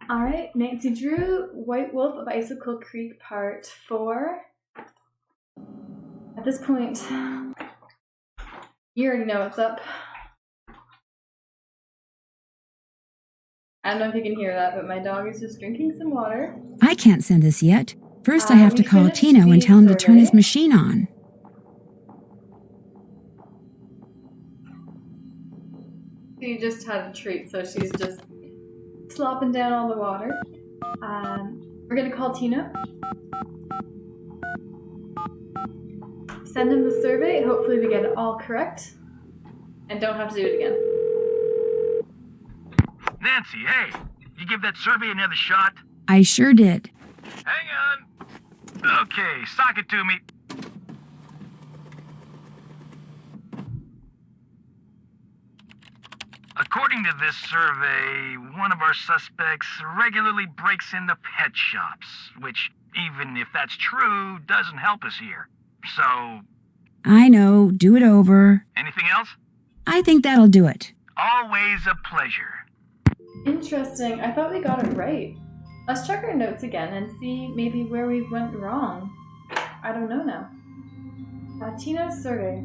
All right, Nancy Drew, White Wolf of Icicle Creek, Part 4. At this point, you already know what's up. I don't know if you can hear that, but my dog is just drinking some water. I can't send this yet. First I have to call Tino and tell him to turn his machine on. She just had a treat, so she's just slopping down all the water. We're gonna call Tino. Send him the survey. Hopefully we get it all correct. And don't have to do it again. Nancy, hey, you give that survey another shot? I sure did. Hang on. Okay, sock it to me. According to this survey, one of our suspects regularly breaks into pet shops, which, even if that's true, doesn't help us here. So... I know, do it over. Anything else? I think that'll do it. Always a pleasure. Interesting. I thought we got it right. Let's check our notes again and see maybe where we went wrong. I don't know now. Tino's survey.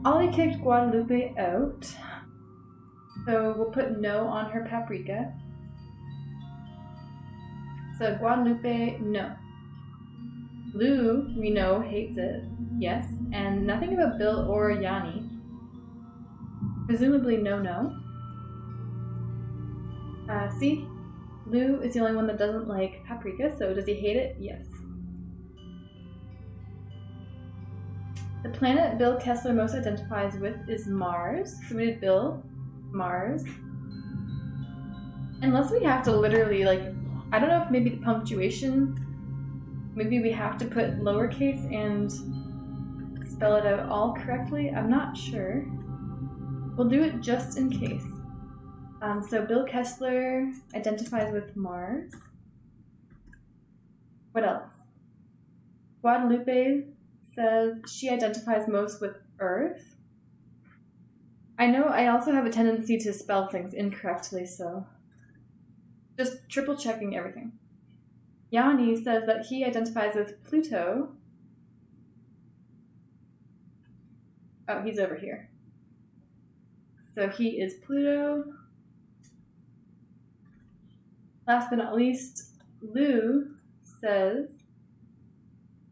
Ollie kicked Guadalupe out. So we'll put no on her paprika. So Guadalupe, no. Lou, we know, hates it. Yes. And nothing about Bill or Yanni. Presumably no. See? Lou is the only one that doesn't like paprika, so does he hate it? Yes. The planet Bill Kessler most identifies with is Mars. So we did Bill, Mars. Unless we have to literally, I don't know if maybe the punctuation, maybe we have to put lowercase and spell it out all correctly. I'm not sure. We'll do it just in case. So Bill Kessler identifies with Mars. What else? Guadalupe says she identifies most with Earth. I know I also have a tendency to spell things incorrectly, so just triple checking everything. Yanni says that he identifies with Pluto. Oh, he's over here. So he is Pluto. Last but not least, Lou says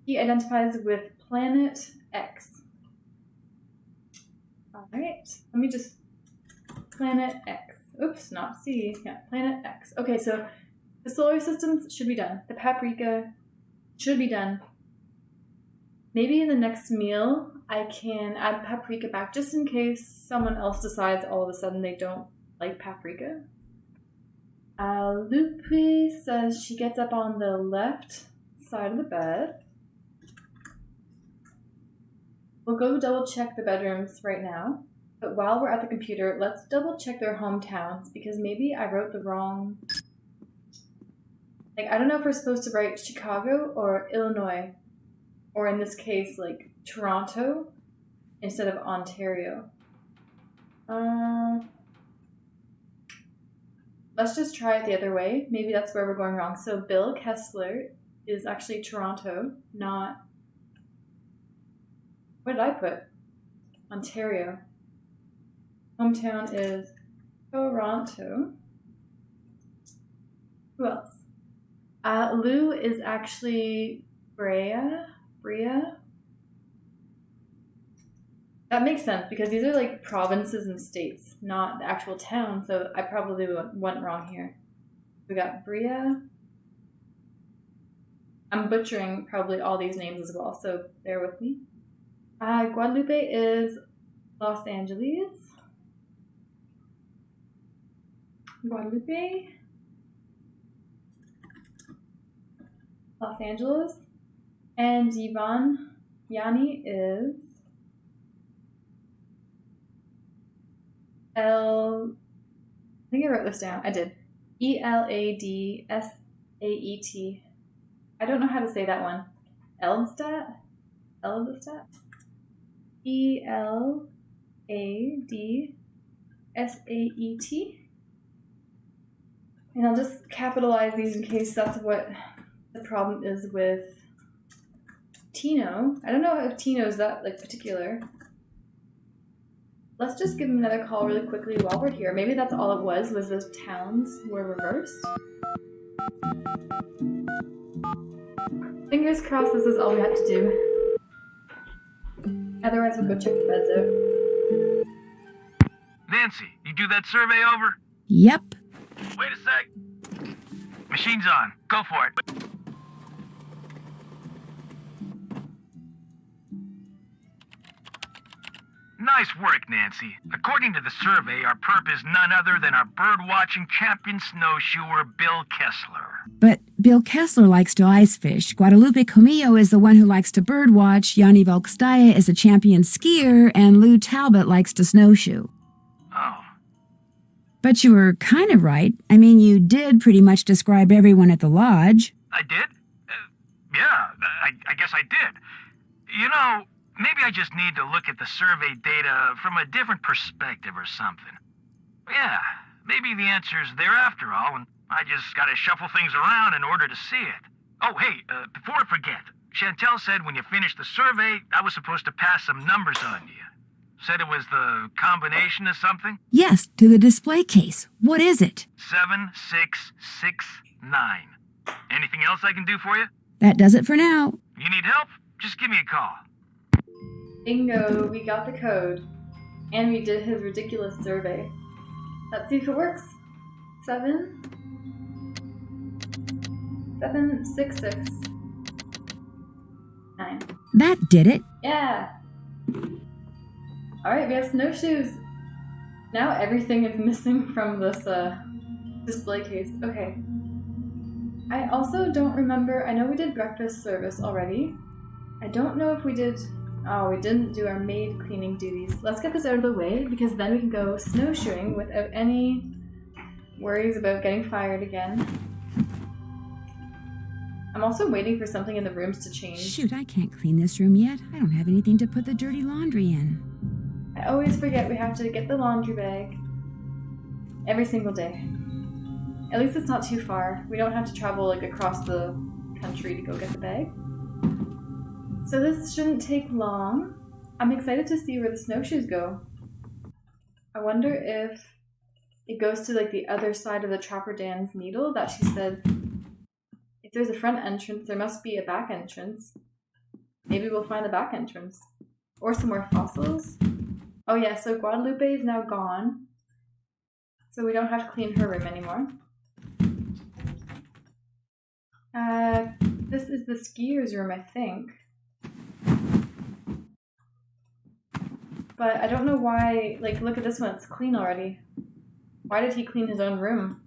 he identifies with Planet X. Alright, let me just... Planet X. Oops, not C. Yeah, Planet X. Okay, so the solar system should be done. The paprika should be done. Maybe in the next meal, I can add paprika back just in case someone else decides all of a sudden they don't like paprika. Lupe says she gets up on the left side of the bed. We'll go double check the bedrooms right now. But while we're at the computer, let's double check their hometowns because maybe I wrote the wrong... I don't know if we're supposed to write Chicago or Illinois. Or in this case, Toronto instead of Ontario. Let's just try it the other way. Maybe that's where we're going wrong. So Bill Kessler is actually Toronto, not... What did I put? Ontario. Hometown is Toronto. Who else? Lou is actually Brea. That makes sense because these are provinces and states, not the actual town, so I probably went wrong here. We got Brea. I'm butchering probably all these names as well, so bear with me. Guadalupe is Los Angeles. Guadalupe. Los Angeles. And Yanni is I think I wrote this down. I did. Eladsaet. I don't know how to say that one. Eldstadt? Eladsaet. And I'll just capitalize these in case that's what the problem is with Tino. I don't know if Tino's that like particular. Let's just give him another call really quickly while we're here. Maybe that's all it was the towns were reversed. Fingers crossed this is all we have to do. Otherwise we'll go check the beds out. Nancy, you do that survey over? Yep. Wait a sec. Machine's on. Go for it. Nice work, Nancy. According to the survey, our perp is none other than our bird-watching champion snowshoer, Bill Kessler. But Bill Kessler likes to ice fish. Guadalupe Comillo is the one who likes to birdwatch. Yanni Volkstaya is a champion skier. And Lou Talbot likes to snowshoe. Oh. But you were kind of right. I mean, you did pretty much describe everyone at the lodge. I did? Yeah, I guess I did. You know, maybe I just need to look at the survey data from a different perspective or something. Yeah, maybe the answer's there after all, and I just gotta shuffle things around in order to see it. Oh, hey, before I forget, Chantel said when you finished the survey, I was supposed to pass some numbers on you. Said it was the combination of something? Yes, to the display case. What is it? 7669. Anything else I can do for you? That does it for now. You need help? Just give me a call. Bingo, we got the code. And we did his ridiculous survey. Let's see if it works. 76669. That did it. Yeah. Alright, we have snowshoes. Now everything is missing from this display case. Okay. I also don't remember, I know we did breakfast service already. I don't know if we did, we didn't do our maid cleaning duties. Let's get this out of the way because then we can go snowshoeing without any worries about getting fired again. I'm also waiting for something in the rooms to change. Shoot, I can't clean this room yet. I don't have anything to put the dirty laundry in. I always forget we have to get the laundry bag every single day. At least it's not too far. We don't have to travel like across the country to go get the bag. So this shouldn't take long. I'm excited to see where the snowshoes go. I wonder if it goes to like the other side of the Trapper Dan's needle that she said. If there's a front entrance, there must be a back entrance. Maybe we'll find the back entrance. Or some more fossils. Oh yeah, so Guadalupe is now gone. So we don't have to clean her room anymore. This is the skier's room, I think. But I don't know why, like, look at this one, it's clean already. Why did he clean his own room?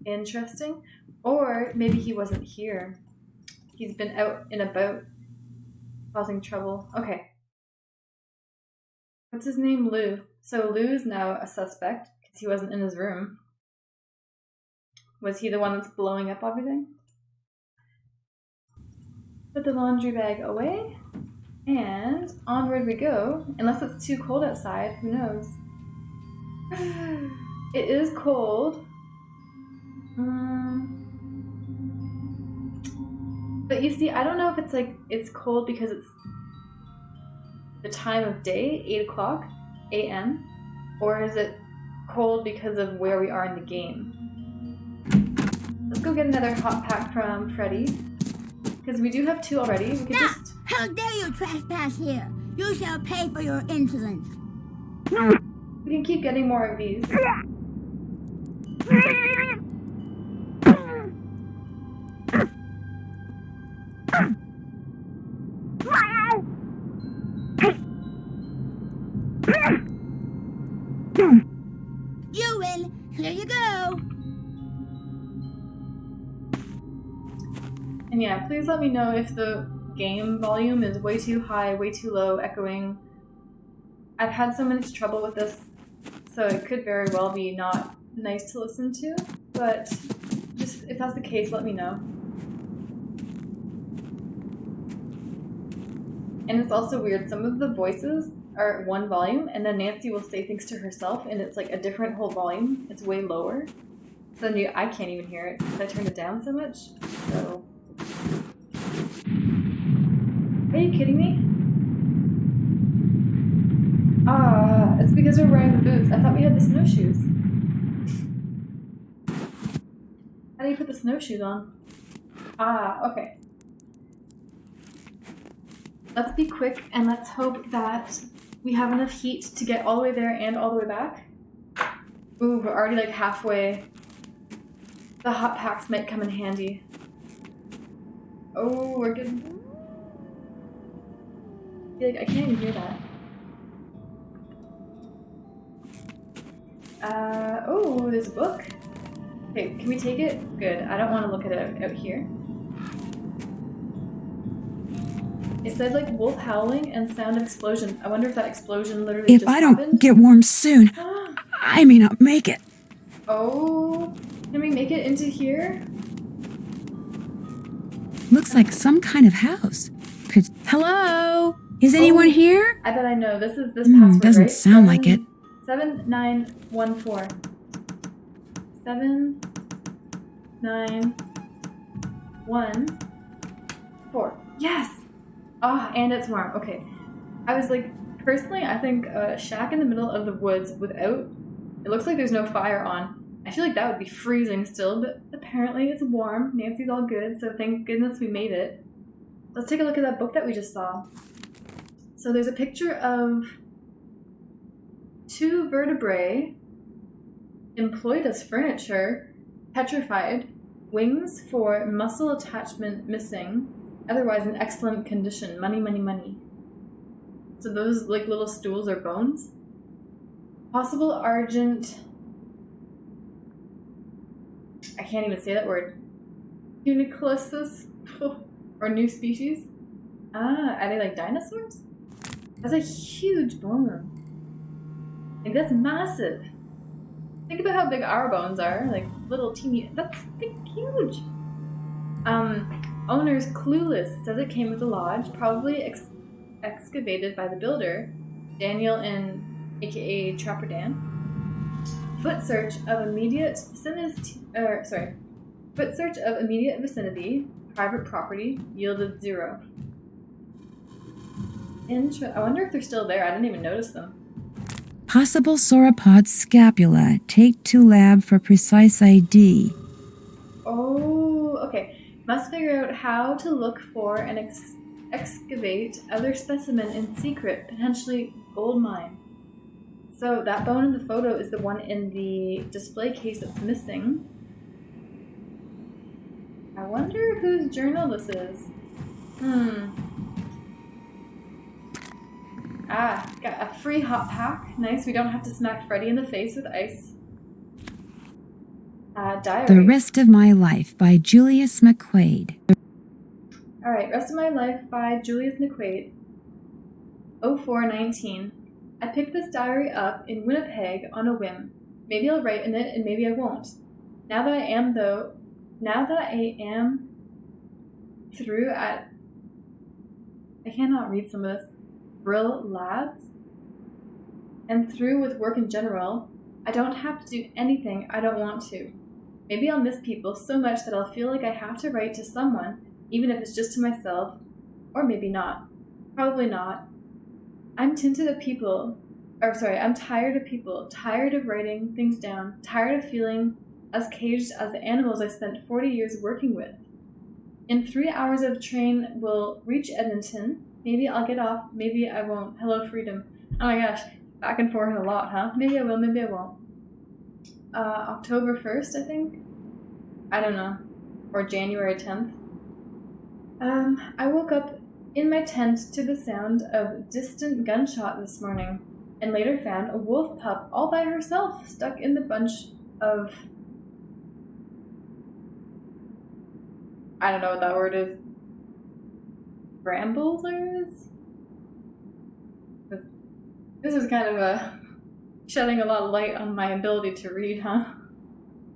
Interesting. Or maybe he wasn't here. He's been out and about causing trouble. Okay. What's his name? Lou. So Lou's now a suspect because he wasn't in his room. Was he the one that's blowing up everything? Put the laundry bag away. And onward we go. Unless it's too cold outside. Who knows? It is cold. But you see, I don't know if it's like it's cold because it's the time of day, 8 o'clock a.m. Or is it cold because of where we are in the game? Let's go get another hot pack from Freddy. Because we do have 2 already. We could just... How dare you trespass here? You shall pay for your insolence. We can keep getting more of these. You win. Here you go. And yeah, please let me know if the game volume is way too high, way too low, echoing. I've had so much trouble with this, so it could very well be not nice to listen to, but just if that's the case, let me know. And it's also weird, some of the voices are one volume, and then Nancy will say things to herself, and it's like a different whole volume. It's way lower. So then I can't even hear it because I turned it down so much. So, are you kidding me? Ah, it's because we're wearing the boots. I thought we had the snowshoes. How do you put the snowshoes on? Ah, okay. Let's be quick and let's hope that we have enough heat to get all the way there and all the way back. Ooh, we're already like halfway. The hot packs might come in handy. Oh, we're good. I can't even hear that. Oh, there's a book. Okay, can we take it? Good. I don't want to look at it out here. It said like wolf howling and sound of explosion. I wonder if that explosion literally If just I don't happened. get warm soon, I may not make it. Oh, can we make it into here? Looks like some kind of house. Hello? Is anyone here? I bet I know. This password, doesn't right? sound like it. 7914. 7914. Yes! Ah, and it's warm. Okay. I was like, personally, I think a shack in the middle of the woods without... It looks like there's no fire on. I feel like that would be freezing still, but apparently it's warm. Nancy's all good, so thank goodness we made it. Let's take a look at that book that we just saw. So there's a picture of 2 vertebrae employed as furniture, petrified, wings for muscle attachment missing, otherwise in excellent condition. Money, money, money. So those like little stools are bones. Possible argent... I can't even say that word. Unicosis? Or new species? Ah, are they like dinosaurs? That's a huge bone. Like, that's massive. Think about how big our bones are. Like, little teeny... That's big, huge. Owner's clueless. Says it came with the lodge. Probably excavated by the builder. Daniel and aka Trapper Dan. Foot search of immediate vicinity. Private property. Yielded 0. I wonder if they're still there. I didn't even notice them. Possible sauropod scapula. Take to lab for precise ID. Oh, okay. Must figure out how to look for and excavate other specimen in secret, potentially gold mine. So that bone in the photo is the one in the display case that's missing. I wonder whose journal this is. Ah, got a free hot pack. Nice, we don't have to smack Freddy in the face with ice. Diary. The Rest of My Life by Julius McQuaid. Alright, Rest of My Life by Julius McQuaid. 0419. I picked this diary up in Winnipeg on a whim. Maybe I'll write in it and maybe I won't. Now that I am through at... I cannot read some of this. Brill Labs, and through with work in general, I don't have to do anything I don't want to. Maybe I'll miss people so much that I'll feel like I have to write to someone, even if it's just to myself, or maybe not. Probably not. I'm tired of people, tired of writing things down, tired of feeling as caged as the animals I spent 40 years working with. In 3 hours of train, we'll reach Edmonton. Maybe I'll get off, maybe I won't. Hello, freedom. Oh my gosh, back and forth a lot, huh? Maybe I will, maybe I won't. October 1st, I think? I don't know. Or January 10th. I woke up in my tent to the sound of distant gunshot this morning, and later found a wolf pup all by herself, stuck in the bunch of... I don't know what that word is. Bramblers? This is kind of shedding a lot of light on my ability to read, huh?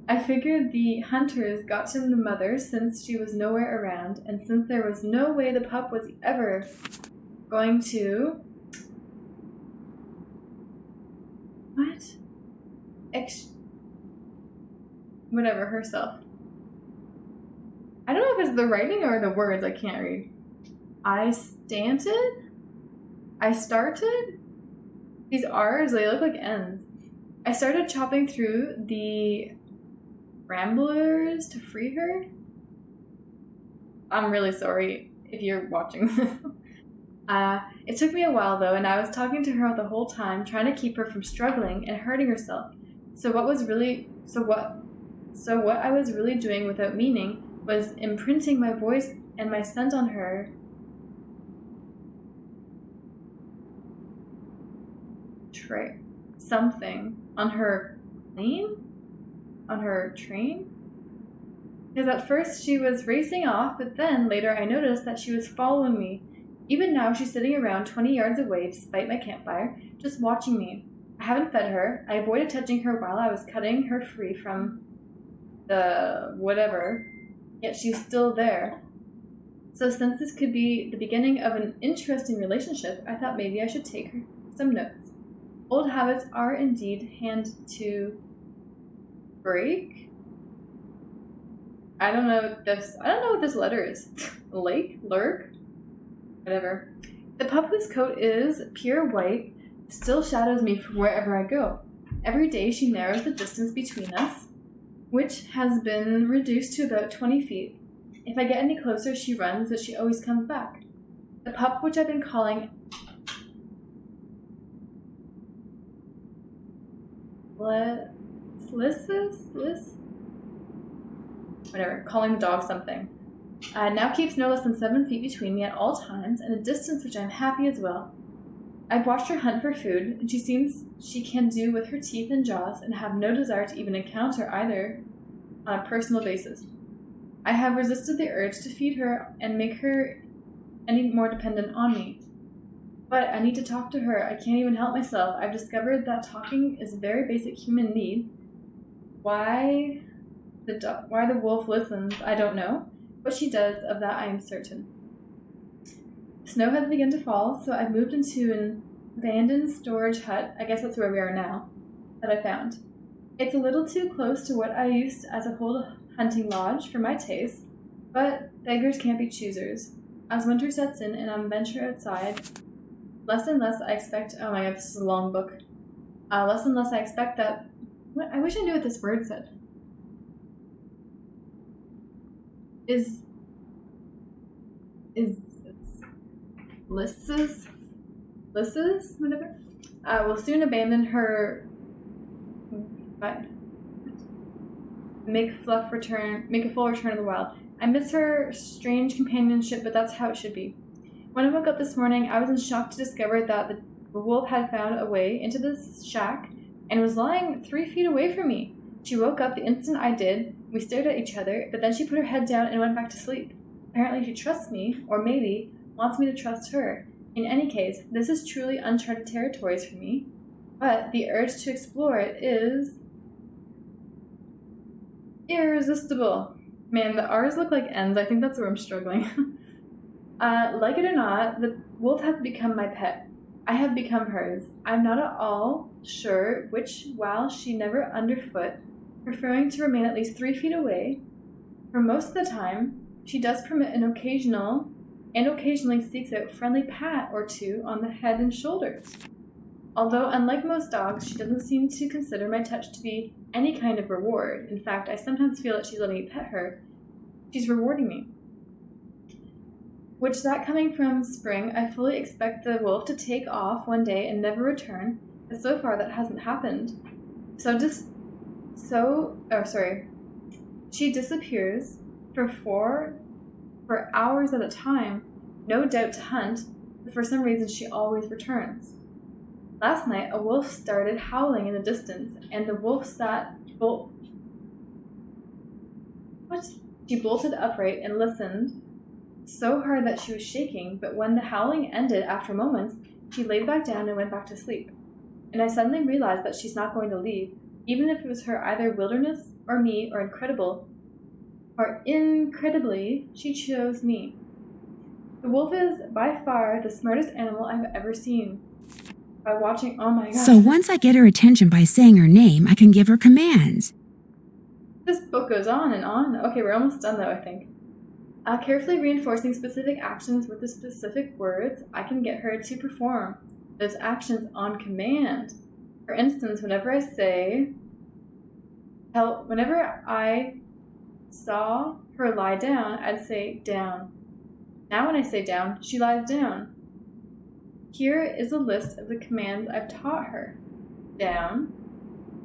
I figured the hunters got to the mother since she was nowhere around, and since there was no way the pup was ever going to What? Whatever, herself. I don't know if it's the writing or the words I can't read. I started? These R's, they look like N's. I started chopping through the ramblers to free her. I'm really sorry if you're watching this. It took me a while though, and I was talking to her the whole time, trying to keep her from struggling and hurting herself. So what I was really doing without meaning was imprinting my voice and my scent on her. Something on her plane? On her train? Because at first she was racing off, but then later I noticed that she was following me. Even now she's sitting around 20 yards away despite my campfire, just watching me. I haven't fed her. I avoided touching her while I was cutting her free from the whatever, yet she's still there. So since this could be the beginning of an interesting relationship, I thought maybe I should take her some notes. Old habits are indeed hand to break. I don't know what this letter is. Lurk? Whatever. The pup whose coat is pure white still shadows me from wherever I go. Every day she narrows the distance between us, which has been reduced to about 20 feet. If I get any closer, she runs, but she always comes back. The pup, which I've been calling calling the dog something, now keeps no less than 7 feet between me at all times, and a distance which I'm happy as well. I've watched her hunt for food, and she seems she can do with her teeth and jaws, and have no desire to even encounter either on a personal basis. I have resisted the urge to feed her and make her any more dependent on me. But I need to talk to her. I can't even help myself. I've discovered that talking is a very basic human need. Why the wolf listens, I don't know. What she does, of that I am certain. Snow has begun to fall, so I've moved into an abandoned storage hut, I guess that's where we are now, that I found. It's a little too close to what I used as a whole hunting lodge for my taste, but beggars can't be choosers. As winter sets in and I venture outside, less and less I expect... Oh my god, this is a long book. Less and less I expect that... I wish I knew what this word said. Lisses, whatever, will soon abandon her. Make a full return of the wild. I miss her strange companionship, but that's how it should be. When I woke up this morning, I was in shock to discover that the wolf had found a way into this shack and was lying 3 feet away from me. She woke up the instant I did. We stared at each other, but then she put her head down and went back to sleep. Apparently she trusts me, or maybe wants me to trust her. In any case, this is truly uncharted territories for me, but the urge to explore it is irresistible. Man, the R's look like N's. I think that's where I'm struggling. Like it or not, the wolf has become my pet. I have become hers. I'm not at all sure which, while she never underfoot, preferring to remain at least 3 feet away. For most of the time, she does permit an occasionally seeks out a friendly pat or two on the head and shoulders. Although, unlike most dogs, she doesn't seem to consider my touch to be any kind of reward. In fact, I sometimes feel that she's letting me pet her. She's rewarding me. Which, that coming from spring, I fully expect the wolf to take off one day and never return, but so far that hasn't happened. She disappears for hours at a time, no doubt to hunt, but for some reason she always returns. Last night, a wolf started howling in the distance, and the wolf She bolted upright and listened so hard that she was shaking, but when the howling ended after moments, she laid back down and went back to sleep. And I suddenly realized that she's not going to leave, even if it was her either wilderness or me or incredibly, she chose me. The wolf is by far the smartest animal I've ever seen. By watching, oh my gosh. So once I get her attention by saying her name, I can give her commands. This book goes on and on. Okay, we're almost done though, I think. Carefully reinforcing specific actions with the specific words, I can get her to perform those actions on command. For instance, whenever I saw her lie down, I'd say down. Now when I say down, she lies down. Here is a list of the commands I've taught her. Down,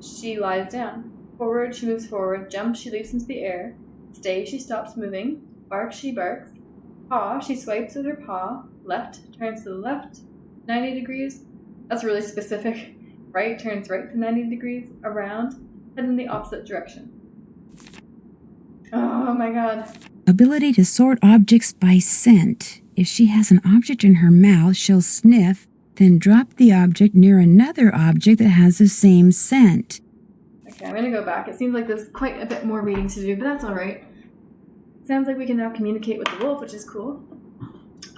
she lies down. Forward, she moves forward. Jump, she leaps into the air. Stay, she stops moving. Bark, she barks. Paw, she swipes with her paw. Left, turns to the left. 90 degrees. That's really specific. Right, turns right to 90 degrees. Around, heads in the opposite direction. Oh my god. Ability to sort objects by scent. If she has an object in her mouth, she'll sniff, then drop the object near another object that has the same scent. Okay, I'm gonna go back. It seems like there's quite a bit more reading to do, but that's alright. Sounds like we can now communicate with the wolf, which is cool.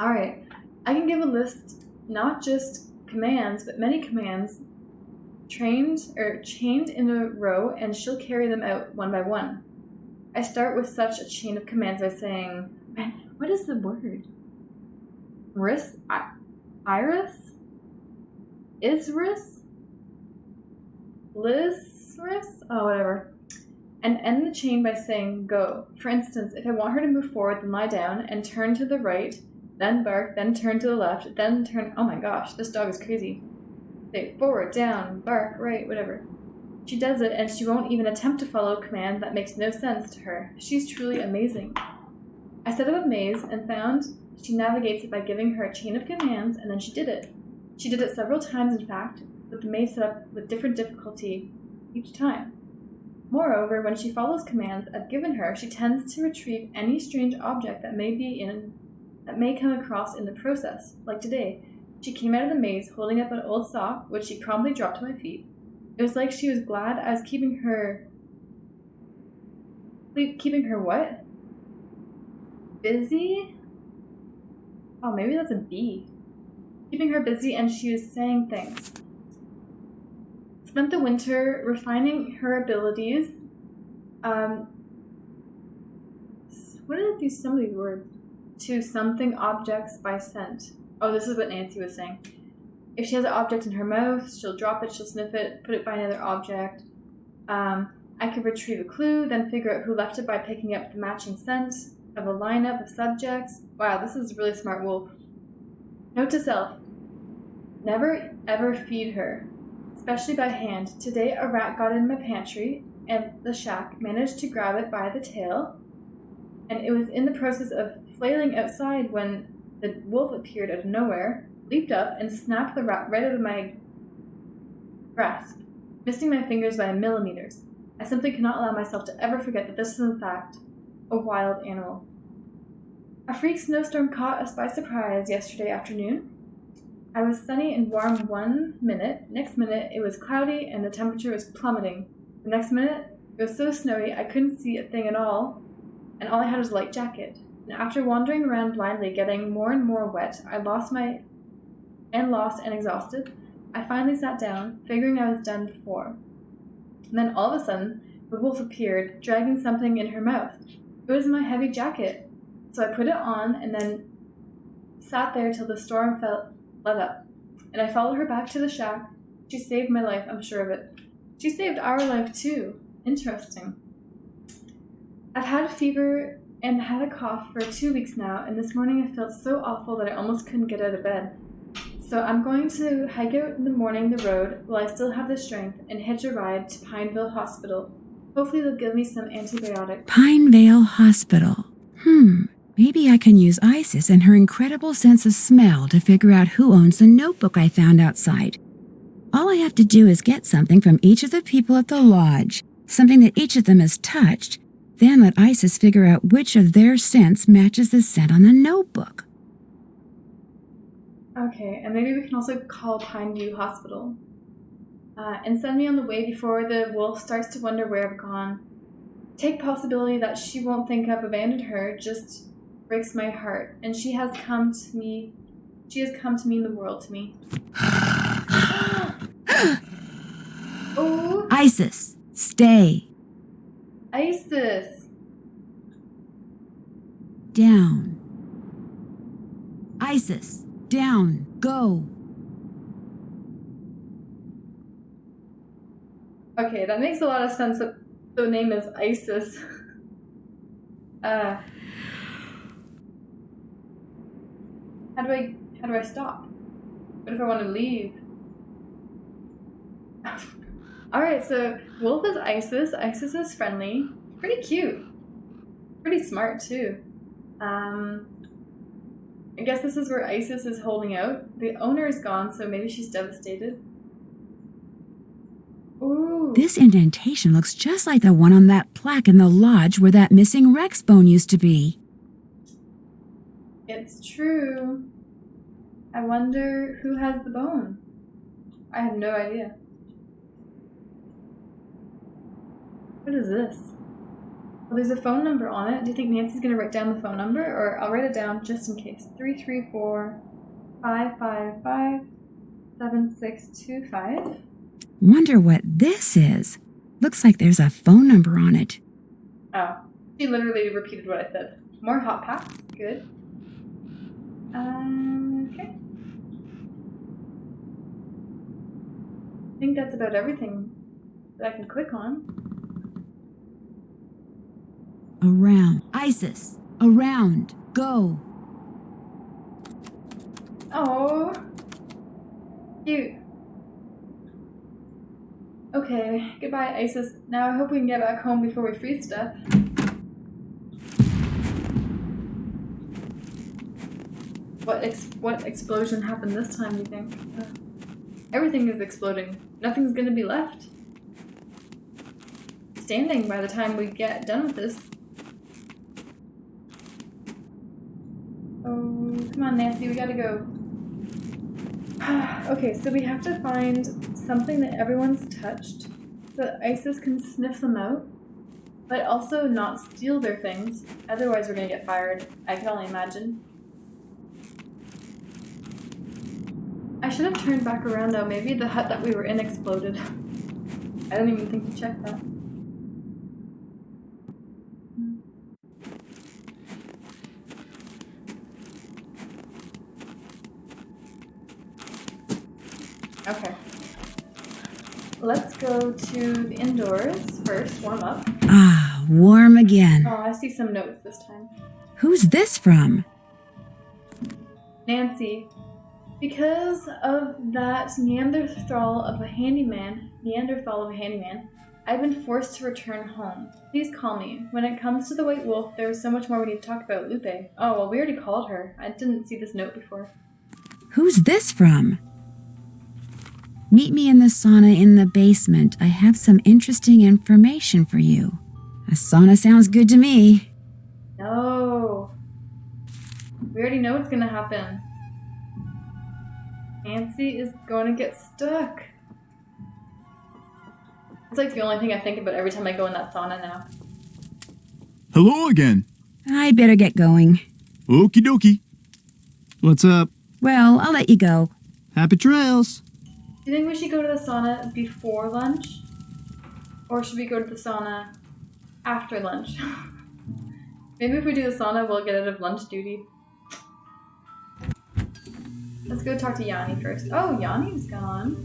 Alright, I can give a list, not just commands, but many commands, chained in a row, and she'll carry them out one by one. I start with such a chain of commands by saying, man, what is the word? Iris? Isris? Lizris? Oh, whatever. And end the chain by saying go. For instance, if I want her to move forward, then lie down and turn to the right, then bark, then turn to the left, then turn. Oh my gosh, this dog is crazy. Say forward, down, bark, right, whatever. She does it, and she won't even attempt to follow a command that makes no sense to her. She's truly amazing. I set up a maze and found she navigates it by giving her a chain of commands, and then she did it. She did it several times, in fact, with the maze set up with different difficulty each time. Moreover, when she follows commands I've given her, she tends to retrieve any strange object that may come across in the process. Like today, she came out of the maze holding up an old sock, which she promptly dropped to my feet. It was like she was glad I was keeping her what? Busy? Oh, maybe that's a bee. Keeping her busy, and she was saying things. Spent the winter refining her abilities. What are these? Some of these words. To something objects by scent. Oh, this is what Nancy was saying. If she has an object in her mouth, she'll drop it, she'll sniff it, put it by another object. I could retrieve a clue, then figure out who left it by picking up the matching scent of a lineup of subjects. Wow, this is a really smart wolf. Note to self. Never ever feed her, especially by hand. Today a rat got in my pantry and the shack, managed to grab it by the tail, and it was in the process of flailing outside when the wolf appeared out of nowhere, leaped up, and snapped the rat right out of my grasp, missing my fingers by millimeters. I simply cannot allow myself to ever forget that this is in fact a wild animal. A freak snowstorm caught us by surprise yesterday afternoon. I was sunny and warm 1 minute, next minute it was cloudy and the temperature was plummeting. The next minute it was so snowy I couldn't see a thing at all, and all I had was a light jacket. And after wandering around blindly, getting more and more wet, lost and exhausted, I finally sat down, figuring I was done before. And then all of a sudden, the wolf appeared, dragging something in her mouth. It was my heavy jacket. So I put it on and then sat there till the storm let up. And I followed her back to the shack. She saved my life, I'm sure of it. She saved our life too. Interesting. I've had a fever and had a cough for 2 weeks now, and this morning I felt so awful that I almost couldn't get out of bed. So I'm going to hike out in the morning the road while I still have the strength and hitch a ride to Pineville Hospital. Hopefully they'll give me some antibiotics. Pinevale Hospital. Maybe I can use Isis and her incredible sense of smell to figure out who owns the notebook I found outside. All I have to do is get something from each of the people at the lodge, something that each of them has touched, then let Isis figure out which of their scents matches the scent on the notebook. Okay, and maybe we can also call Pineview Hospital. And send me on the way before the wolf starts to wonder where I've gone. Take possibility that she won't think I've abandoned her just breaks my heart, and she has come to mean the world to me. Oh, Isis, stay. Isis. Down. Isis, down. Go. Okay, that makes a lot of sense that the name is Isis. How do I stop? What if I want to leave? Alright, so Wolf is Isis. Isis is friendly. Pretty cute. Pretty smart too. I guess this is where Isis is holding out. The owner is gone, so maybe she's devastated. Ooh. This indentation looks just like the one on that plaque in the lodge where that missing Rex bone used to be. It's true. I wonder who has the bone. I have no idea. What is this? Well, there's a phone number on it. Do you think Nancy's going to write down the phone number? Or I'll write it down just in case. 334-555-7625. Wonder what this is. Looks like there's a phone number on it. Oh, she literally repeated what I said. More hot packs. Good. Okay. I think that's about everything that I can click on. Around. Isis, around. Go. Oh, cute. Okay, goodbye, Isis. Now I hope we can get back home before we freeze to death. What explosion happened this time, do you think? Everything is exploding. Nothing's gonna be left standing by the time we get done with this. Oh, come on, Nancy, we gotta go. Okay, so we have to find something that everyone's touched so that Isis can sniff them out, but also not steal their things. Otherwise, we're gonna get fired. I can only imagine. I should have turned back around though. Maybe the hut that we were in exploded. I didn't even think to check that. Okay. Let's go to the indoors first, warm up. Ah, warm again. Oh, I see some notes this time. Who's this from? Nancy. Because of that Neanderthal of a handyman, I've been forced to return home. Please call me. When it comes to the White Wolf, there is so much more we need to talk about. Lupe. Oh, well, we already called her. I didn't see this note before. Who's this from? Meet me in the sauna in the basement. I have some interesting information for you. A sauna sounds good to me. No. We already know what's gonna happen. Nancy is going to get stuck. It's like the only thing I think about every time I go in that sauna now. Hello again. I better get going. Okie dokie. What's up? Well, I'll let you go. Happy trails. Do you think we should go to the sauna before lunch? Or should we go to the sauna after lunch? Maybe if we do the sauna, we'll get out of lunch duty. Let's go talk to Yanni first. Oh, Yanni's gone.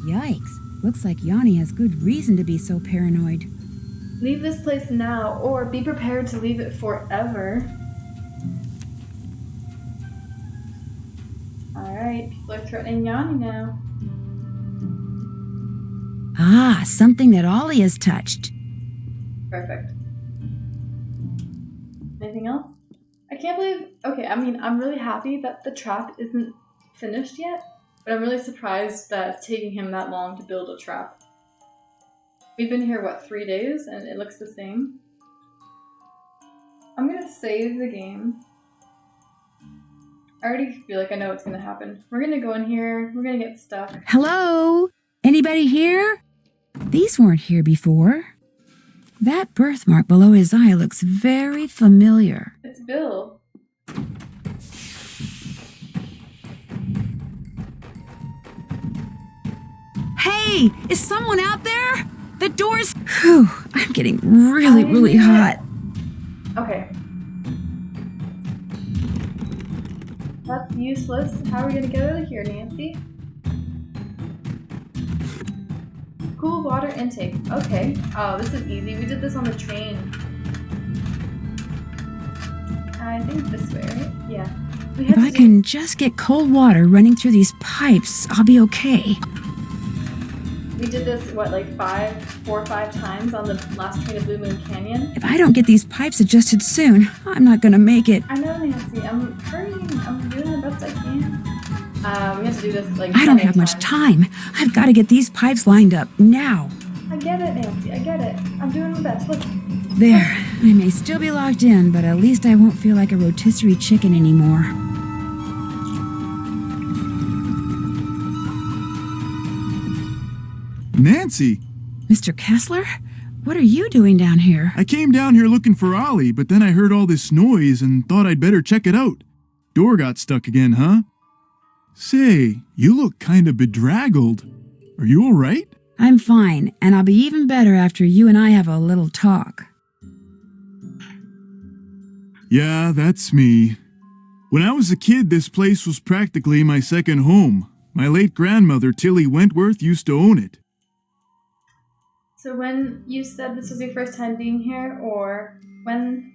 Yikes. Looks like Yanni has good reason to be so paranoid. Leave this place now, or be prepared to leave it forever. Alright, people are threatening Yanni now. Ah, something that Ollie has touched. Perfect. Anything else? I can't believe... Okay, I mean, I'm really happy that the trap isn't finished yet, but I'm really surprised that it's taking him that long to build a trap. We've been here, what, 3 days, and it looks the same? I'm gonna save the game. I already feel like I know what's gonna happen. We're gonna go in here, we're gonna get stuck. Hello? Anybody here? These weren't here before. That birthmark below his eye looks very familiar. It's Bill. Hey, is someone out there? The door's... Whew, I'm getting really hot. Okay. That's useless. How are we gonna get out of here, Nancy? Cool water intake. Okay. Oh, this is easy. We did this on the train. I think this way, right? Yeah. We If I can just get cold water running through these pipes, I'll be okay. We did this, what, like 4 or 5 times on the last train of Blue Moon Canyon? If I don't get these pipes adjusted soon, I'm not gonna make it. I know, Nancy. I'm hurrying. I'm doing the best I can. We have to do this, like, I don't have much time. I've got to get these pipes lined up now. I get it, Nancy. I get it. I'm doing my best. Look. There. I may still be locked in, but at least I won't feel like a rotisserie chicken anymore. Nancy! Mr. Kessler? What are you doing down here? I came down here looking for Ollie, but then I heard all this noise and thought I'd better check it out. Door got stuck again, huh? Say, you look kinda bedraggled. Are you alright? I'm fine, and I'll be even better after you and I have a little talk. Yeah, that's me. When I was a kid, this place was practically my second home. My late grandmother, Tilly Wentworth, used to own it. So when you said this was your first time being here, or when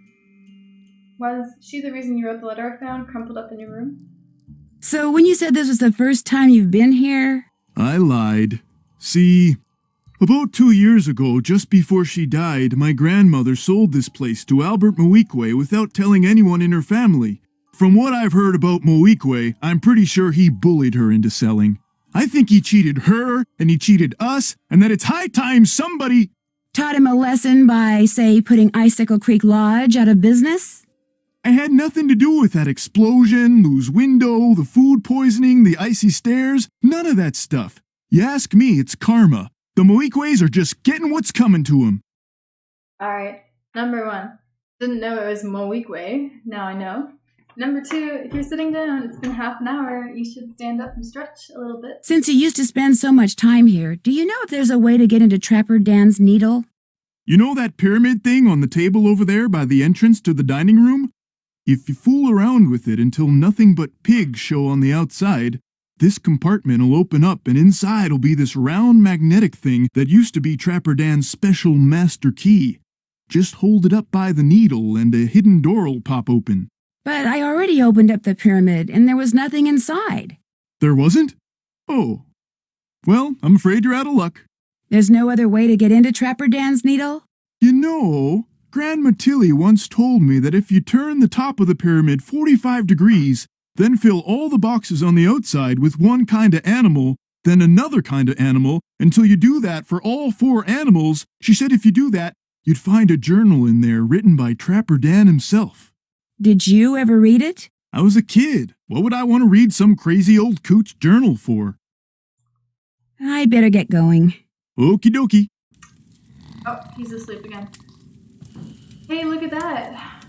was she the reason you wrote the letter I found crumpled up in your room? So when you said this was the first time you've been here? I lied. See, about 2 years ago, just before she died, my grandmother sold this place to Albert Moikwe without telling anyone in her family. From what I've heard about Moikwe, I'm pretty sure he bullied her into selling. I think he cheated her, and he cheated us, and that it's high time somebody... Taught him a lesson by, say, putting Icicle Creek Lodge out of business? I had nothing to do with that explosion, Lou's window, the food poisoning, the icy stairs, none of that stuff. You ask me, it's karma. The Moikways are just getting what's coming to them. Alright, number 1. Didn't know it was Moikwe. Now I know. Number 2, if you're sitting down, it's been half an hour, you should stand up and stretch a little bit. Since you used to spend so much time here, do you know if there's a way to get into Trapper Dan's needle? You know that pyramid thing on the table over there by the entrance to the dining room? If you fool around with it until nothing but pigs show on the outside, this compartment will open up and inside will be this round magnetic thing that used to be Trapper Dan's special master key. Just hold it up by the needle and a hidden door will pop open. But I already opened up the pyramid and there was nothing inside. There wasn't? Oh. Well, I'm afraid you're out of luck. There's no other way to get into Trapper Dan's needle? You know, Grandma Tilly once told me that if you turn the top of the pyramid 45 degrees, then fill all the boxes on the outside with one kind of animal, then another kind of animal, until you do that for all 4 animals, she said if you do that, you'd find a journal in there written by Trapper Dan himself. Did you ever read it? I was a kid. What would I want to read some crazy old coot's journal for? I better get going. Okie dokie. Oh, he's asleep again. Hey, look at that.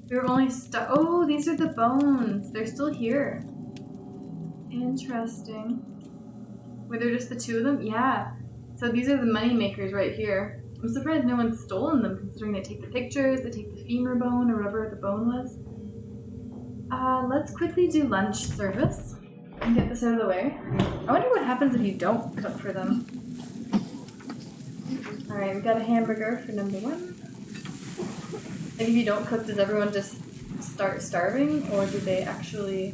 We were only stuck. Oh, these are the bones. They're still here. Interesting. Were there just the 2 of them? Yeah. So these are the money makers right here. I'm surprised no one's stolen them, considering they take the pictures, they take the femur bone, or whatever the bone was. Let's quickly do lunch service and get this out of the way. I wonder what happens if you don't cook for them. Alright, we got a hamburger for number 1. Like if you don't cook, does everyone just start starving, or do they actually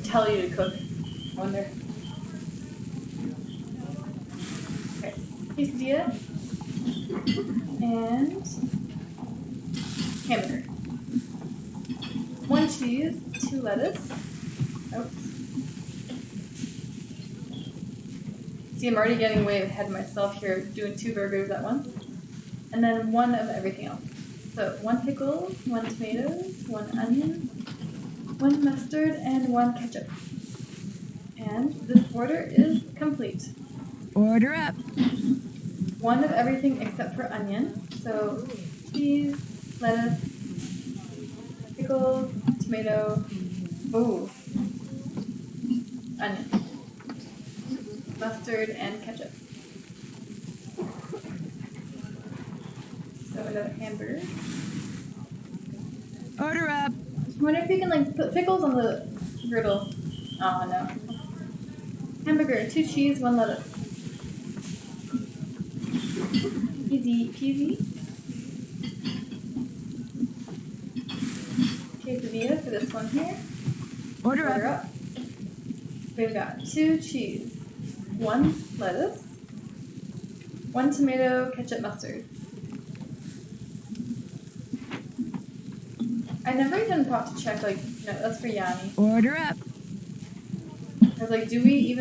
tell you to cook? I wonder. Okay, quesadilla and hamburger. 1 cheese, 2 lettuce. Oops. See, I'm already getting way ahead of myself here, doing 2 burgers at once. And then 1 of everything else. So 1 pickle, 1 tomatoes, 1 onion, 1 mustard, and 1 ketchup. And this order is complete. Order up. 1 of everything except for onion. So cheese, lettuce, pickles, tomato, ooh, onion. mustard, and ketchup. So another hamburger. Order up. I wonder if you can like put pickles on the griddle. Oh no. Hamburger, 2 cheese, 1 lettuce. Easy peasy. Quesadilla for this one here. Order up. We've got 2 cheese, 1 lettuce, 1 tomato, ketchup, mustard. I never even thought to check, like, no, that's for Yanni. Order up. I was like, do we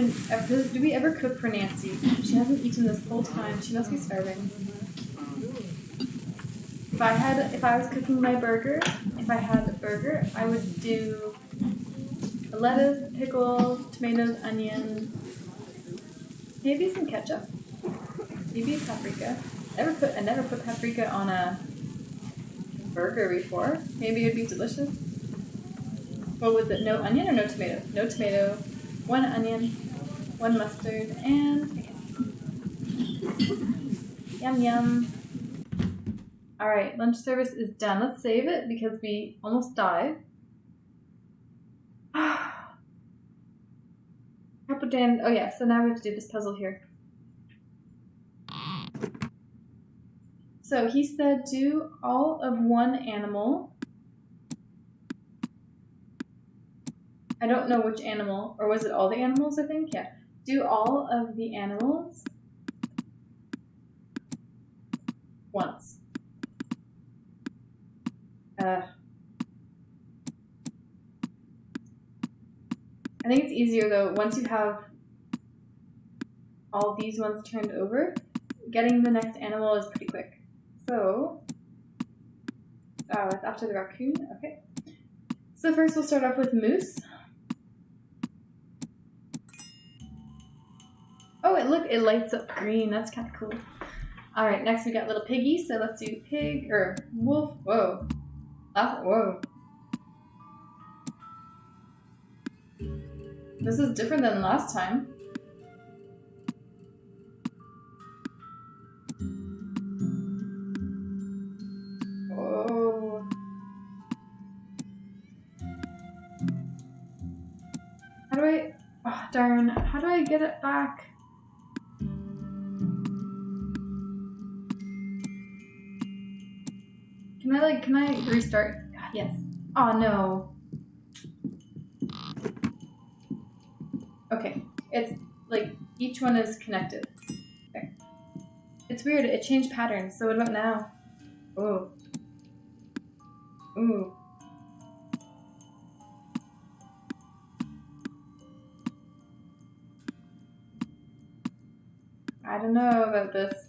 ever cook for Nancy? She hasn't eaten this whole time. She must be starving. If I was cooking my burger, if I had a burger, I would do lettuce, pickles, tomatoes, onion, maybe some ketchup, maybe paprika. I never put paprika on a burger before. Maybe it'd be delicious. What was it? No onion or no tomato? No tomato, 1 onion, 1 mustard, and yum yum. Alright, lunch service is done. Let's save it because we almost died. Oh yeah, so now we have to do this puzzle here. So he said do all of 1 animal. I don't know which animal, or was it all the animals, I think? Yeah. Do all of the animals once. I think it's easier though, once you have all these ones turned over, getting the next animal is pretty quick. So, it's after the raccoon, okay. So first we'll start off with moose. Oh, it lights up green, that's kind of cool. Alright, next we got little piggy, so let's do pig, or wolf, whoa. Whoa. This is different than last time. Oh. How do I get it back? Can I restart? Yes. Oh no. Okay, it's like each one is connected. Okay. It's weird, it changed patterns, so what about now? Oh. Ooh. I don't know about this.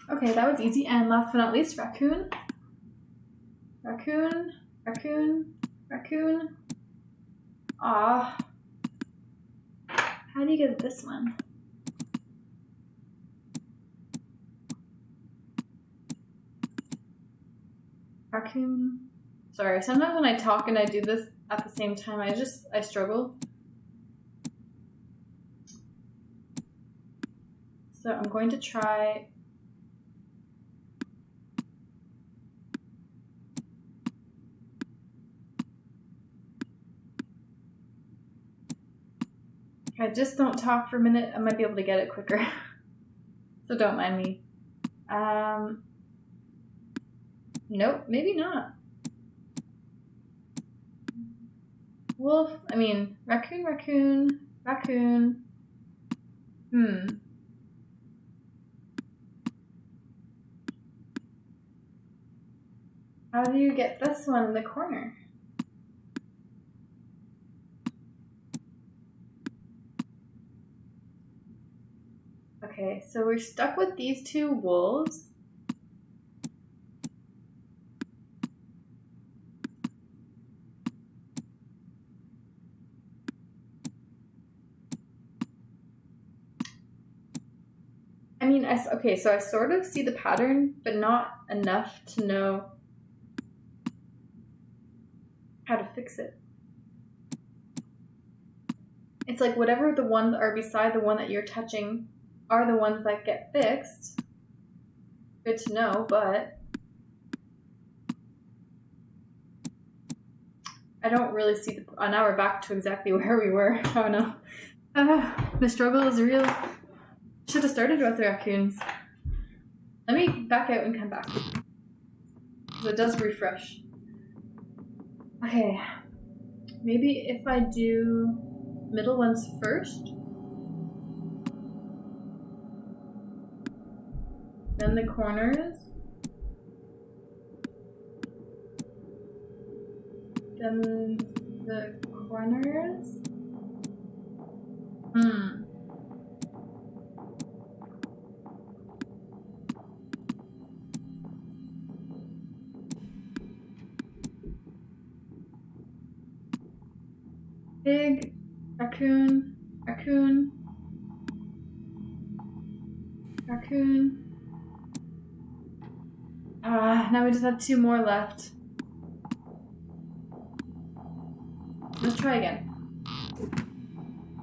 Okay, that was easy. And last but not least, raccoon. Raccoon. Ah. How do you get this one? Raccoon. Sorry, sometimes when I talk and I do this at the same time, I struggle. So I'm going to try. If I just don't talk for a minute, I might be able to get it quicker. So don't mind me. Nope, maybe not. Wolf, raccoon. How do you get this one in the corner? Okay, so we're stuck with these 2 wolves. Okay, so I sort of see the pattern, but not enough to know fix it. It's like whatever the ones are beside the one that you're touching are the ones that get fixed. Good to know, but I don't really see the... now we're back to exactly where we were. Oh no. The struggle is real. Should have started with the raccoons. Let me back out and come back. So it does refresh. Okay. Maybe if I do middle ones first. Then the corners. Then the corners. Pig, raccoon, raccoon, raccoon. Now we just have 2 more left. Let's try again.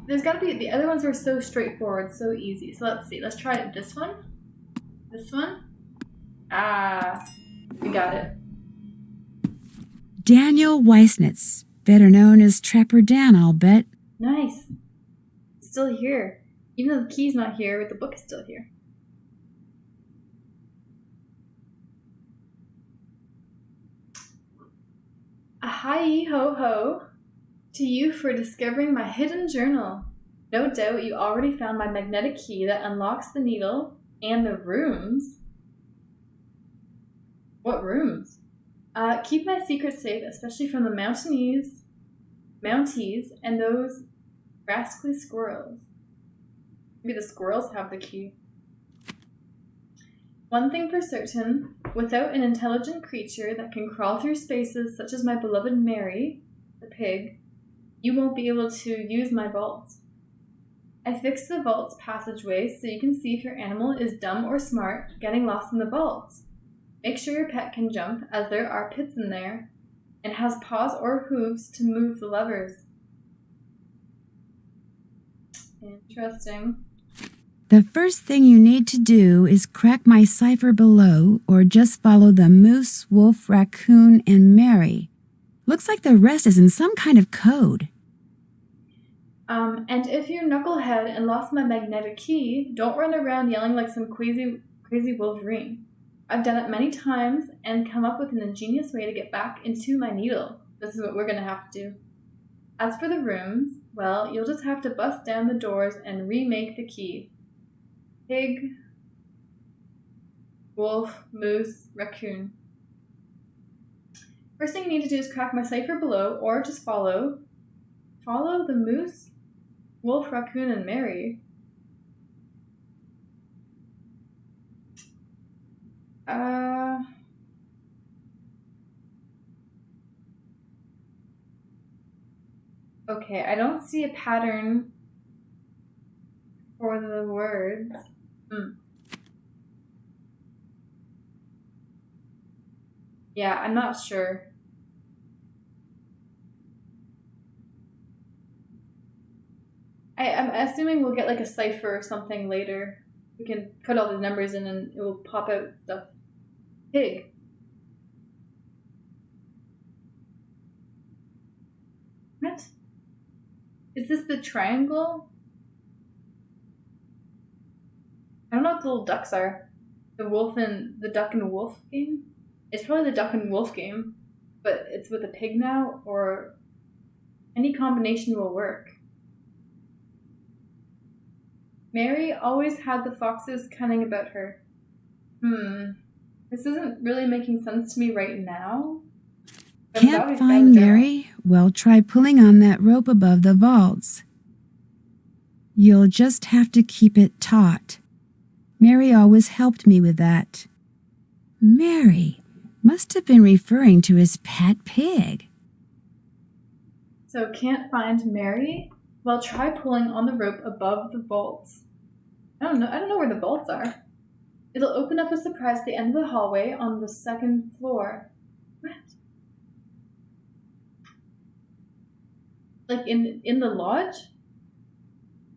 There's gotta be, the other ones were so straightforward, so easy. So let's see, let's try this one. This one. We got it. Daniel Weissnitz, better known as Trapper Dan, I'll bet. Nice. It's still here. Even though the key's not here, but the book is still here. Hi ho ho to you for discovering my hidden journal. No doubt you already found my magnetic key that unlocks the needle and the rooms. What rooms? Keep my secret safe, especially from the Mounties, and those rascally squirrels. Maybe the squirrels have the key. One thing for certain, without an intelligent creature that can crawl through spaces such as my beloved Mary, the pig, you won't be able to use my vaults. I fixed the vault's passageway so you can see if your animal is dumb or smart, getting lost in the vaults. Make sure your pet can jump, as there are pits in there, and has paws or hooves to move the levers. Interesting. The first thing you need to do is crack my cipher below, or just follow the moose, wolf, raccoon, and Mary. Looks like the rest is in some kind of code. And if you're knucklehead and lost my magnetic key, don't run around yelling like some crazy Wolverine. I've done it many times and come up with an ingenious way to get back into my needle. This is what we're going to have to do. As for the rooms, well, you'll just have to bust down the doors and remake the key. Pig, wolf, moose, raccoon. First thing you need to do is crack my cipher below, or just follow the moose, wolf, raccoon, and Mary. Okay, I don't see a pattern for the words. Yeah, I'm not sure. I'm assuming we'll get like a cipher or something later. We can put all the numbers in and it will pop out stuff. Pig. What? Is this the triangle? I don't know what the little ducks are. The duck and wolf game? It's probably the duck and wolf game, but it's with a pig now, or any combination will work. Mary always had the foxes cunning about her. This isn't really making sense to me right now. Can't find Mary? Well, try pulling on that rope above the vaults. You'll just have to keep it taut. Mary always helped me with that. Mary must have been referring to his pet pig. So can't find Mary? Well, try pulling on the rope above the vaults. I don't know where the vaults are. It'll open up a surprise at the end of the hallway on the 2nd floor. What? like in the lodge.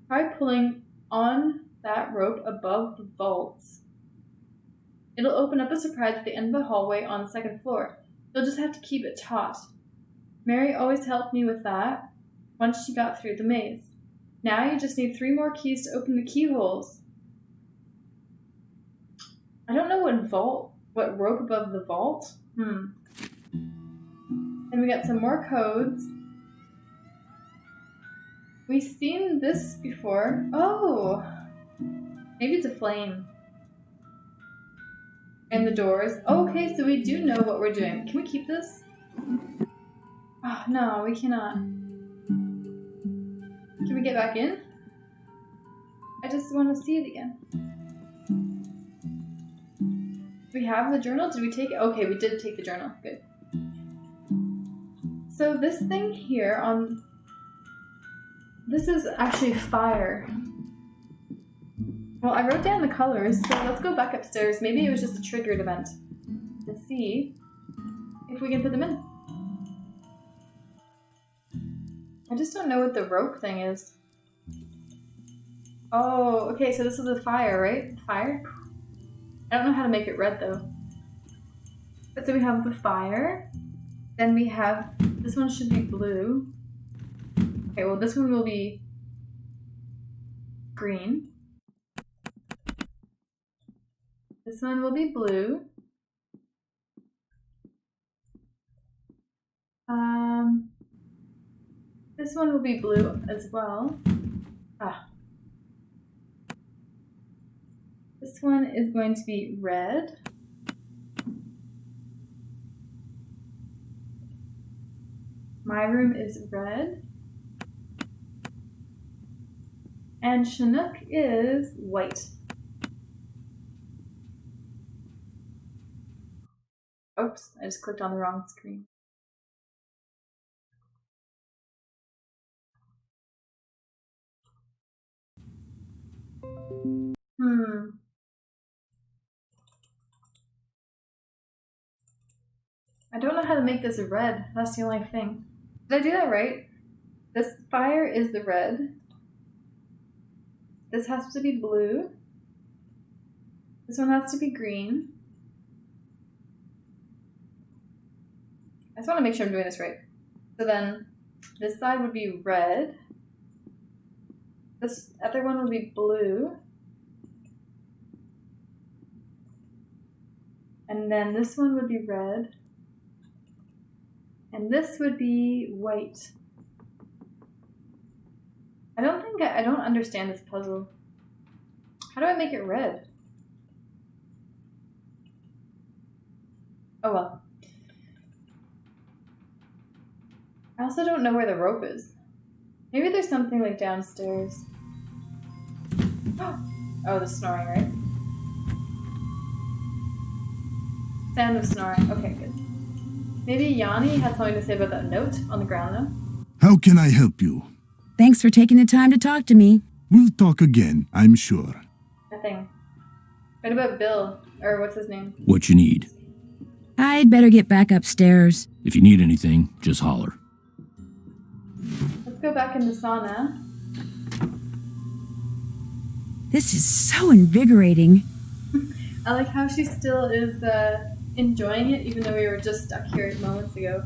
Try pulling on that rope above the vaults. It'll open up a surprise at the end of the hallway on the second floor. You'll just have to keep it taut. Mary always helped me with that once she got through the maze. Now you just need 3 more keys to open the keyholes. I don't know what rope above the vault. Then we got some more codes. We've seen this before. Oh! Maybe it's a flame. And the doors. Oh, okay, so we do know what we're doing. Can we keep this? Oh, no, we cannot. Can we get back in? I just want to see it again. We have the journal? Did we take it? Okay, we did take the journal. Good. So this thing here on... This is actually fire. Well, I wrote down the colors, so let's go back upstairs. Maybe it was just a triggered event. And see if we can put them in. I just don't know what the rope thing is. Oh, okay, so this is the fire, right? Fire? I don't know how to make it red, though. But so we have the fire. Then we have... This one should be blue. Okay, well, this one will be green. This one will be blue. This one will be blue as well. This one is going to be red. My room is red. And Chinook is white. Oops, I just clicked on the wrong screen. I don't know how to make this red. That's the only thing. Did I do that right? This fire is the red. This has to be blue. This one has to be green. I just want to make sure I'm doing this right. So then this side would be red. This other one would be blue. And then this one would be red. And this would be white. I don't understand this puzzle. How do I make it red? Oh well. I also don't know where the rope is. Maybe there's something like downstairs. Oh, the snoring, right? Sound of snoring. Okay, good. Maybe Yanni has something to say about that note on the ground now. How can I help you? Thanks for taking the time to talk to me. We'll talk again, I'm sure. Nothing. What about Bill? Or what's his name? What you need. I'd better get back upstairs. If you need anything, just holler. Let's go back in the sauna. This is so invigorating. I like how she still is enjoying it, even though we were just stuck here moments ago.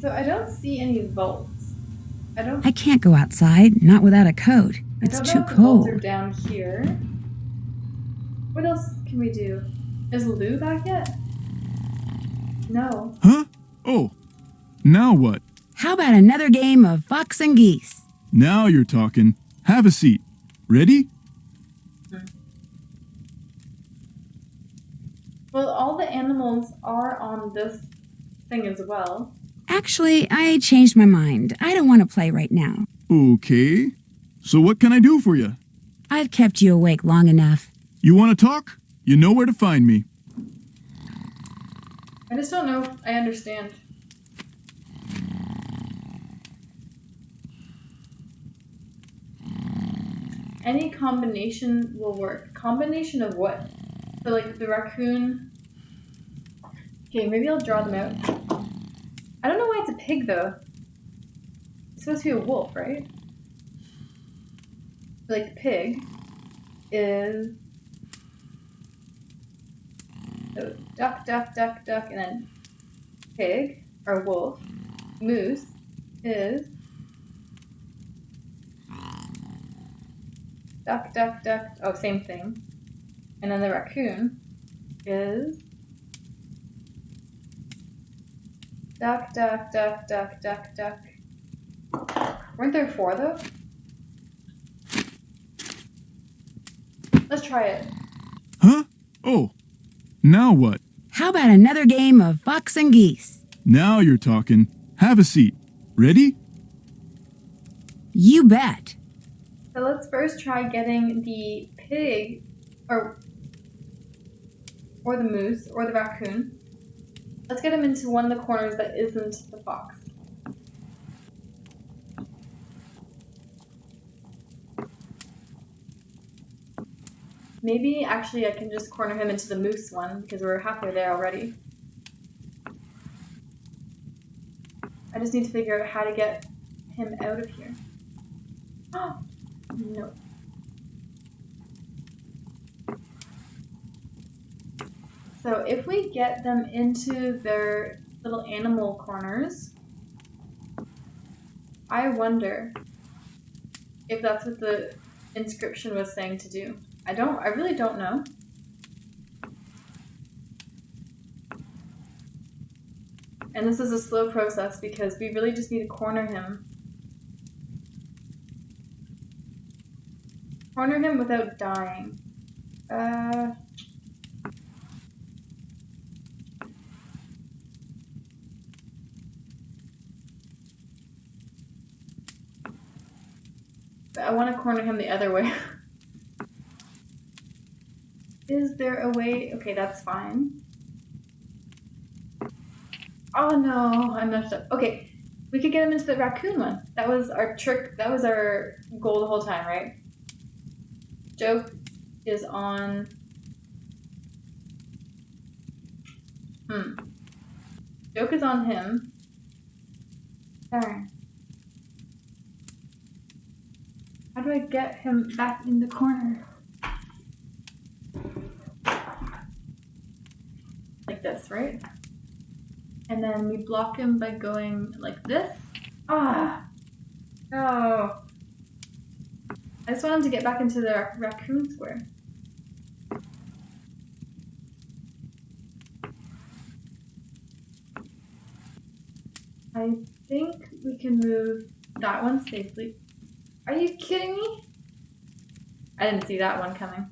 So I don't see any vaults. I can't go outside, not without a coat. It's too The vaults are cold. down here. What else can we do? Is Lou back yet? No. Huh? Oh, now what? How about another game of fox and geese? Now you're talking. Have a seat. Ready? Well, all the animals are on this thing as well. Actually, I changed my mind. I don't want to play right now. Okay. So what can I do for you? I've kept you awake long enough. You want to talk? You know where to find me. I just don't know if I understand. Any combination will work. Combination of what? So like the raccoon... Okay, maybe I'll draw them out. I don't know why it's a pig, though. It's supposed to be a wolf, right? Like, the pig is... So, duck, duck, duck, duck, and then pig, or wolf. Moose is... Duck, duck, duck. Oh, same thing. And then the raccoon is... Duck, duck, duck, duck, duck, duck. Weren't there 4, though? Let's try it. Huh? Oh, now what? How about another game of fox and geese? Now you're talking. Have a seat. Ready? You bet. So let's first try getting the pig, or the moose, or the raccoon. Let's get him into one of the corners that isn't the fox. Maybe, actually, I can just corner him into the moose one, because we're halfway there already. I just need to figure out how to get him out of here. Oh, no. So if we get them into their little animal corners, I wonder if that's what the inscription was saying to do. I really don't know. And this is a slow process because we really just need to corner him. Corner him without dying. I want to corner him the other way. Is there a way? Okay, that's fine. Oh no, I messed up. Okay, we could get him into the raccoon one. That was our trick. That was our goal the whole time, right? Joke is on... Joke is on him. Darn. How do I get him back in the corner? Like this, right? And then we block him by going like this. Ah! No! I just want him to get back into the raccoon square. I think we can move that one safely. Are you kidding me? I didn't see that one coming.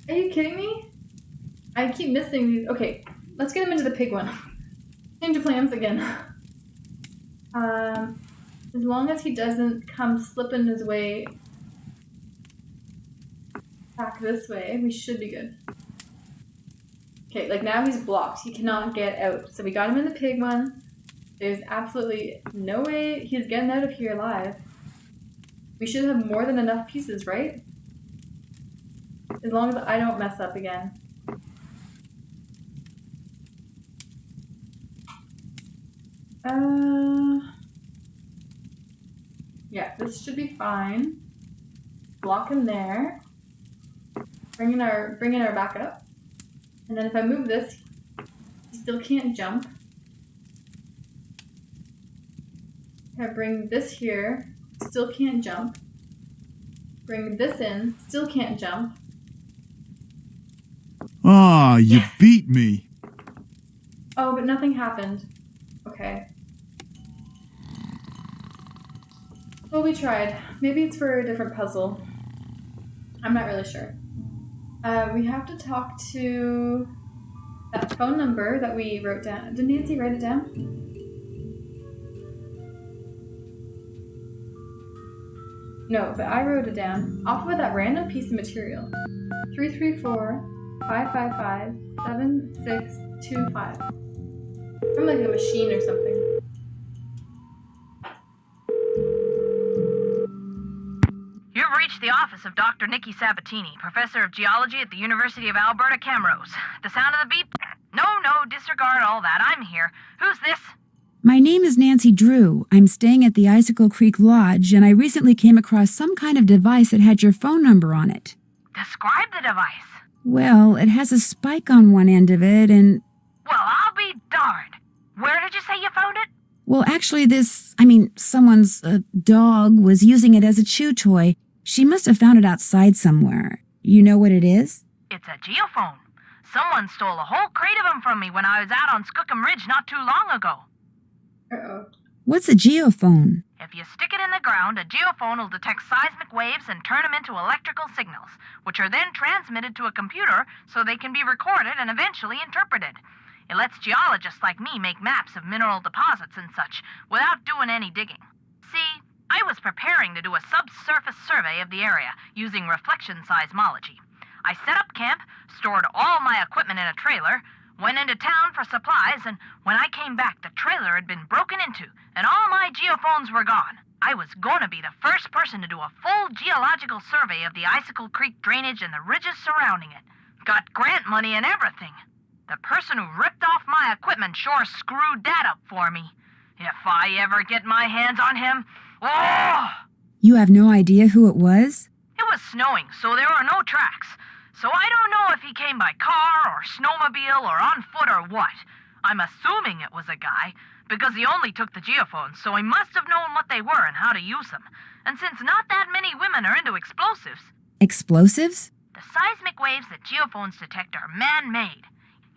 Are you kidding me? I keep missing these. Okay, let's get him into the pig one. Change of plans again. As long as he doesn't come slipping his way back this way, we should be good. Okay, like now he's blocked. He cannot get out. So we got him in the pig one. There's absolutely no way he's getting out of here alive. We should have more than enough pieces, right? As long as I don't mess up again. Yeah, this should be fine. Block him there. Bring in our backup. And then if I move this, he still can't jump. If I bring this here, still can't jump. Bring this in, still can't jump. Ah, you beat me. Oh, but nothing happened. Okay. Well, we tried. Maybe it's for a different puzzle. I'm not really sure. We have to talk to that phone number that we wrote down. Did Nancy write it down? No, but I wrote it down. Off of that random piece of material. 334-555-7625. From like a machine or something. You're You've reached the office of Dr. Nikki Sabatini, Professor of Geology at the University of Alberta, Camrose. The sound of the beep? No, disregard all that. I'm here. Who's this? My name is Nancy Drew. I'm staying at the Icicle Creek Lodge, and I recently came across some kind of device that had your phone number on it. Describe the device. Well, it has a spike on one end of it, and... Well, I'll be darned. Where did you say you found it? Well, actually, someone's dog was using it as a chew toy. She must have found it outside somewhere. You know what it is? It's a geophone. Someone stole a whole crate of them from me when I was out on Skookum Ridge not too long ago. Uh-oh. What's a geophone? If you stick it in the ground, a geophone will detect seismic waves and turn them into electrical signals, which are then transmitted to a computer so they can be recorded and eventually interpreted. It lets geologists like me make maps of mineral deposits and such without doing any digging. See, I was preparing to do a subsurface survey of the area using reflection seismology. I set up camp, stored all my equipment in a trailer, went into town for supplies, and when I came back, the trailer had been broken into, and all my geophones were gone. I was gonna be the first person to do a full geological survey of the Icicle Creek drainage and the ridges surrounding it. Got grant money and everything. The person who ripped off my equipment sure screwed that up for me. If I ever get my hands on him, oh! You have no idea who it was? It was snowing, so there were no tracks. So I don't know if he came by car or snowmobile or on foot or what. I'm assuming it was a guy, because he only took the geophones, so he must have known what they were and how to use them. And since not that many women are into explosives... Explosives? The seismic waves that geophones detect are man-made.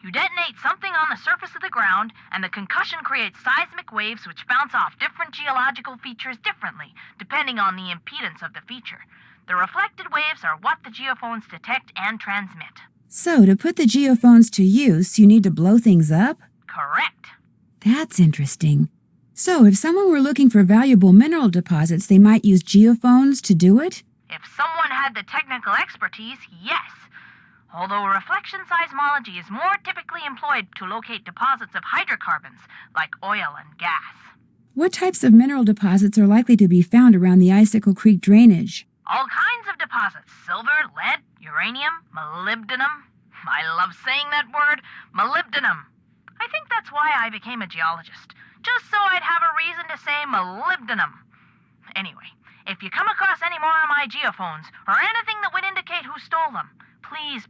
You detonate something on the surface of the ground, and the concussion creates seismic waves which bounce off different geological features differently, depending on the impedance of the feature. The reflected waves are what the geophones detect and transmit. So, to put the geophones to use, you need to blow things up? Correct. That's interesting. So, if someone were looking for valuable mineral deposits, they might use geophones to do it? If someone had the technical expertise, yes. Although reflection seismology is more typically employed to locate deposits of hydrocarbons, like oil and gas. What types of mineral deposits are likely to be found around the Icicle Creek drainage? All kinds of deposits. Silver, lead, uranium, molybdenum. I love saying that word, molybdenum. I think that's why I became a geologist. Just so I'd have a reason to say molybdenum. Anyway, if you come across any more of my geophones, or anything that would indicate who stole them, please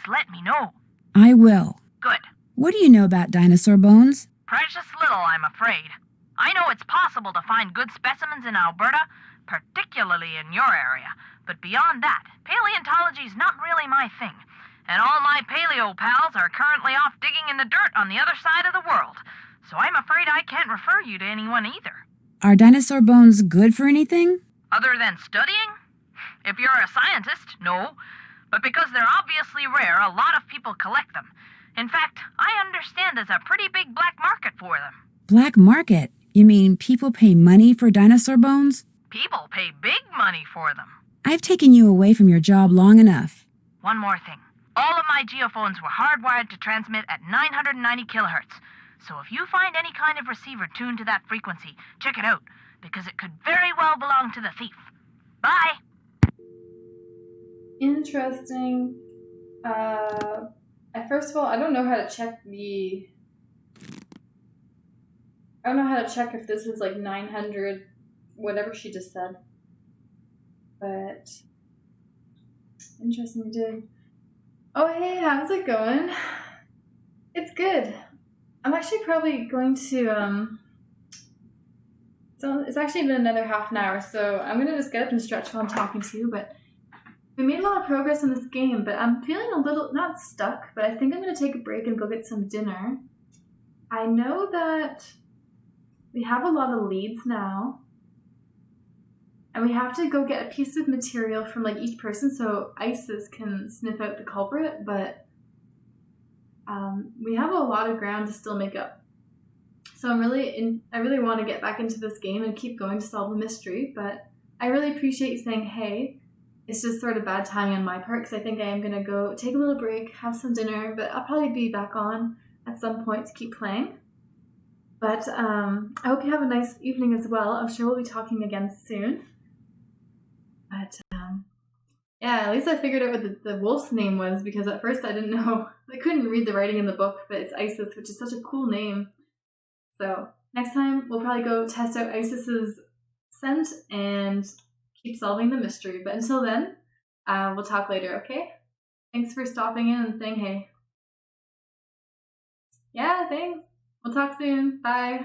let me know. I will. Good. What do you know about dinosaur bones? Precious little, I'm afraid. I know it's possible to find good specimens in Alberta, particularly in your area, but beyond that, paleontology's not really my thing. And all my paleo pals are currently off digging in the dirt on the other side of the world, so I'm afraid I can't refer you to anyone either. Are dinosaur bones good for anything? Other than studying? If you're a scientist, no. But because they're obviously rare, a lot of people collect them. In fact, I understand there's a pretty big black market for them. Black market? You mean people pay money for dinosaur bones? People pay big money for them. I've taken you away from your job long enough. One more thing. All of my geophones were hardwired to transmit at 990 kilohertz. So if you find any kind of receiver tuned to that frequency, check it out, because it could very well belong to the thief. Bye! Interesting. First of all, I don't know how to check if this is like 900, whatever she just said. But interesting, dude. Oh, hey, how's it going? It's good. I'm actually probably going to, so it's actually been another half an hour, so I'm going to just get up and stretch while I'm talking to you, but we made a lot of progress in this game, but I'm feeling a little, not stuck, but I think I'm going to take a break and go get some dinner. I know that we have a lot of leads now, and we have to go get a piece of material from like each person so ISIS can sniff out the culprit, but we have a lot of ground to still make up. So I really want to get back into this game and keep going to solve the mystery, but I really appreciate you saying, hey, it's just sort of bad timing on my part because I think I am going to go take a little break, have some dinner, but I'll probably be back on at some point to keep playing. But I hope you have a nice evening as well. I'm sure we'll be talking again soon. But yeah, at least I figured out what the wolf's name was, because at first I didn't know. I couldn't read the writing in the book, but it's Isis, which is such a cool name. So next time we'll probably go test out Isis's scent and keep solving the mystery. But until then, we'll talk later, okay? Thanks for stopping in and saying hey. Yeah, thanks. We'll talk soon. Bye.